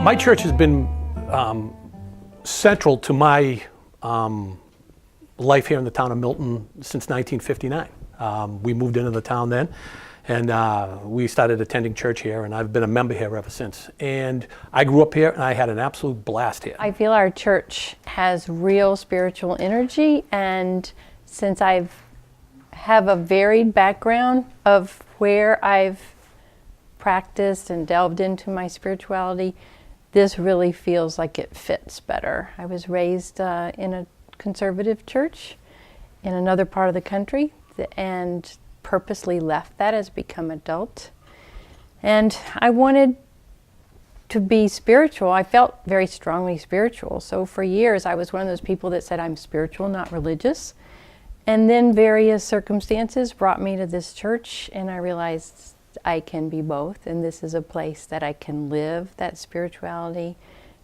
My church has been central to my life here in the town of Milton since 1959. We moved into the town then, and we started attending church here, and I've been a member here ever since. And I grew up here, and I had an absolute blast here. I feel our church has real spiritual energy, and since I have a varied background of where I've practiced and delved into my spirituality, this really feels like it fits better. I was raised in a conservative church in another part of the country and purposely left that as become adult. And I wanted to be spiritual. I felt very strongly spiritual. So for years I was one of those people that said I'm spiritual, not religious. And then various circumstances brought me to this church, and I realized I can be both, and this is a place that I can live that spirituality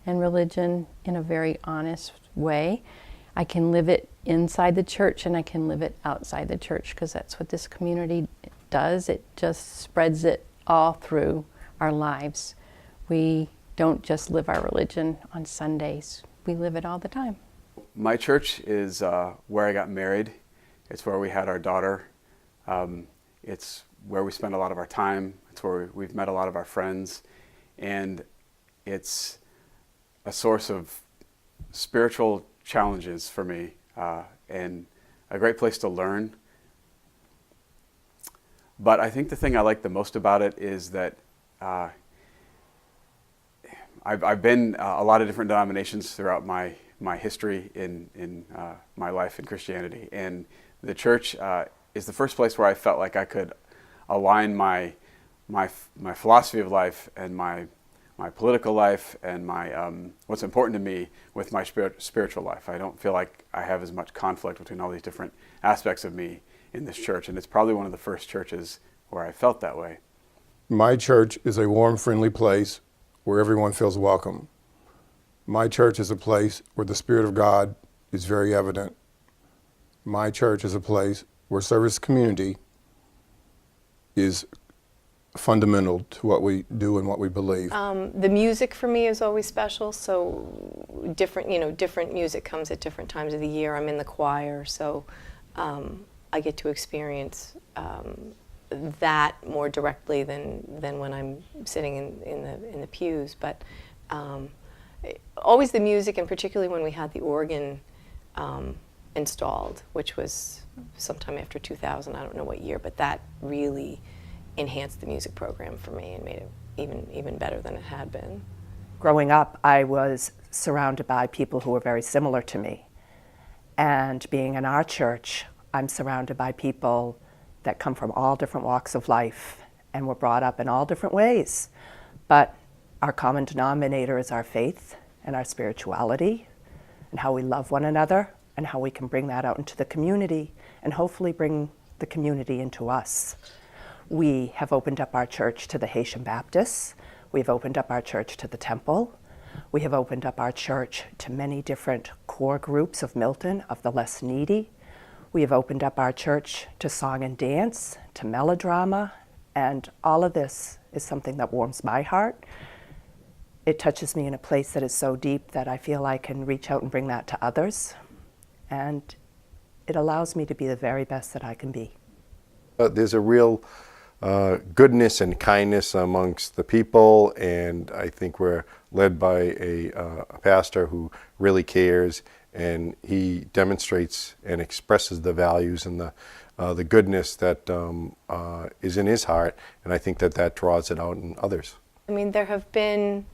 and religion in a very honest way. I can live it inside the church, and I can live it outside the church, because that's what this community does. It just spreads it all through our lives. We don't just live our religion on Sundays. We live it all the time. My church is where I got married. It's where we had our daughter. It's where we spend a lot of our time. It's where we've met a lot of our friends. And it's a source of spiritual challenges for me, and a great place to learn. But I think the thing I like the most about it is that I've been a lot of different denominations throughout my history in my life in Christianity. And the church is the first place where I felt like I could align my philosophy of life and my political life and my what's important to me with my spiritual life. I don't feel like I have as much conflict between all these different aspects of me in this church, and it's probably one of the first churches where I felt that way. My church is a warm, friendly place where everyone feels welcome. My church is a place where the Spirit of God is very evident. My church is a place where service community is fundamental to what we do and what we believe. The music for me is always special. So different music comes at different times of the year. I'm in the choir, so I get to experience that more directly than when I'm sitting in the pews. But always the music, and particularly when we had the organ installed, which was sometime after 2000. I don't know what year, but that really enhanced the music program for me and made it even better than it had been. Growing up, I was surrounded by people who were very similar to me. And being in our church, I'm surrounded by people that come from all different walks of life and were brought up in all different ways. But our common denominator is our faith and our spirituality and how we love one another and how we can bring that out into the community and hopefully bring the community into us. We have opened up our church to the Haitian Baptists. We've opened up our church to the Temple. We have opened up our church to many different core groups of Milton, of the less needy. We have opened up our church to song and dance, to melodrama, and all of this is something that warms my heart. It touches me in a place that is so deep that I feel I can reach out and bring that to others. And it allows me to be the very best that I can be. There's a real goodness and kindness amongst the people, and I think we're led by a pastor who really cares, and he demonstrates and expresses the values and the goodness that is in his heart, and I think that draws it out in others. I mean, there have been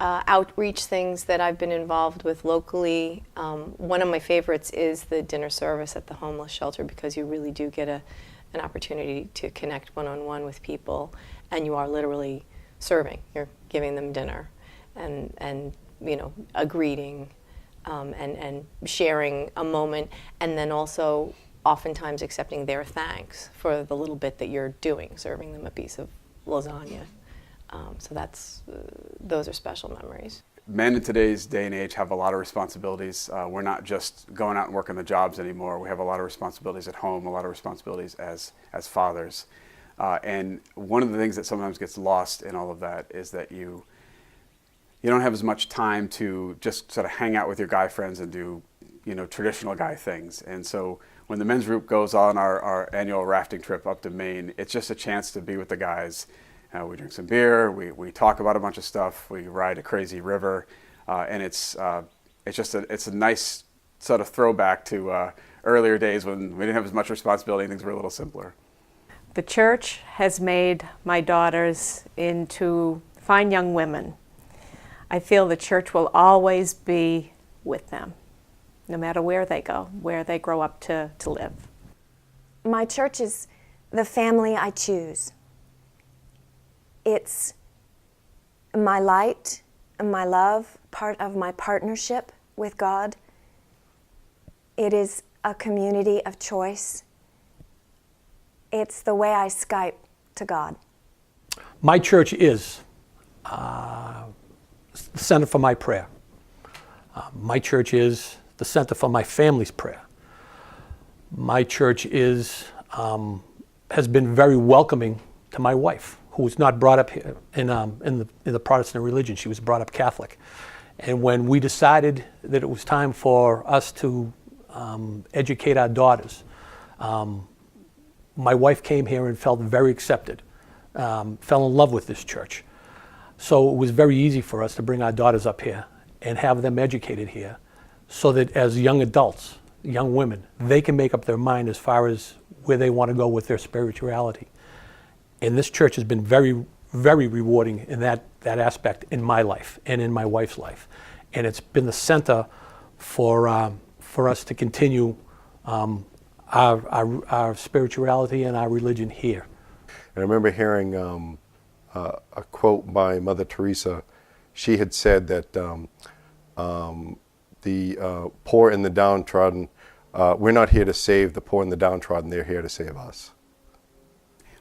outreach things that I've been involved with locally. One of my favorites is the dinner service at the homeless shelter, because you really do get an opportunity to connect one-on-one with people, and you are literally serving. You're giving them dinner and a greeting and sharing a moment, and then also oftentimes accepting their thanks for the little bit that you're doing, serving them a piece of lasagna. So those are special memories. Men in today's day and age have a lot of responsibilities. We're not just going out and working the jobs anymore. We have a lot of responsibilities at home, a lot of responsibilities as fathers. And one of the things that sometimes gets lost in all of that is that you you don't have as much time to just sort of hang out with your guy friends and do, traditional guy things. And so when the men's group goes on our annual rafting trip up to Maine, it's just a chance to be with the guys. We drink some beer, we talk about a bunch of stuff, we ride a crazy river, and it's a nice sort of throwback to earlier days when we didn't have as much responsibility and things were a little simpler. The church has made my daughters into fine young women. I feel the church will always be with them, no matter where they go, where they grow up to live. My church is the family I choose. It's my light and my love, part of my partnership with God. It is a community of choice. It's the way I Skype to God. My church is the center for my prayer. My church is the center for my family's prayer. My church has been very welcoming to my wife, who was not brought up here in the Protestant religion. She was brought up Catholic. And when we decided that it was time for us to educate our daughters, my wife came here and felt very accepted, fell in love with this church. So it was very easy for us to bring our daughters up here and have them educated here, so that as young adults, young women, they can make up their mind as far as where they want to go with their spirituality. And this church has been very, very rewarding in that aspect in my life and in my wife's life. And it's been the center for us to continue our spirituality and our religion here. And I remember hearing a quote by Mother Teresa. She had said that the poor and the downtrodden, we're not here to save the poor and the downtrodden, they're here to save us.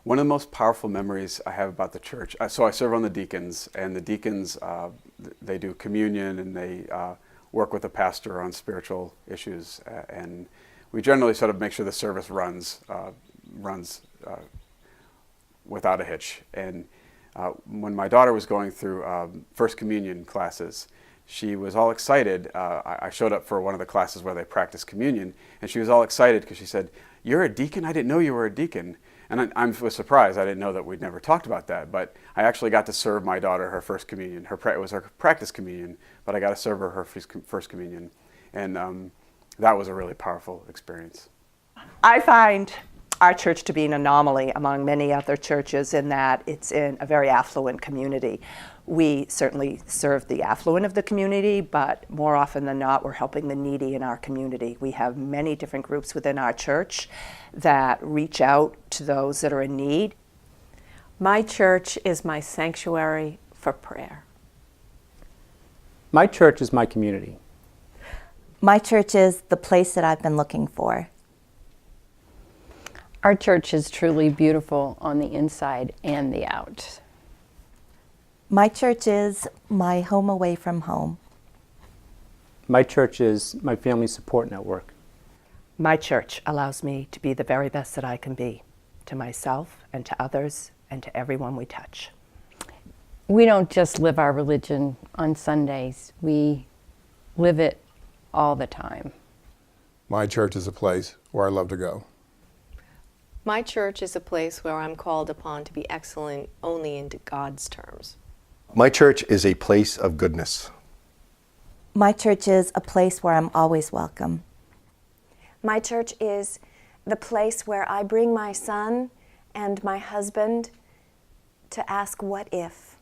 One of the most powerful memories I have about the church, so I serve on the deacons, and the deacons, they do communion and they work with the pastor on spiritual issues, and we generally sort of make sure the service runs without a hitch. And when my daughter was going through First Communion classes, she was all excited. I showed up for one of the classes where they practice communion, and she was all excited because she said, "You're a deacon? I didn't know you were a deacon." And I was surprised. I didn't know that we'd never talked about that. But I actually got to serve my daughter her first communion. It was her practice communion, but I got to serve her her first communion. And that was a really powerful experience. I find our church to be an anomaly among many other churches in that it's in a very affluent community. We certainly serve the affluent of the community, but more often than not, we're helping the needy in our community. We have many different groups within our church that reach out to those that are in need. My church is my sanctuary for prayer. My church is my community. My church is the place that I've been looking for. Our church is truly beautiful on the inside and the out. My church is my home away from home. My church is my family support network. My church allows me to be the very best that I can be, to myself and to others and to everyone we touch. We don't just live our religion on Sundays. We live it all the time. My church is a place where I love to go. My church is a place where I'm called upon to be excellent only in God's terms. My church is a place of goodness. My church is a place where I'm always welcome. My church is the place where I bring my son and my husband to ask what if.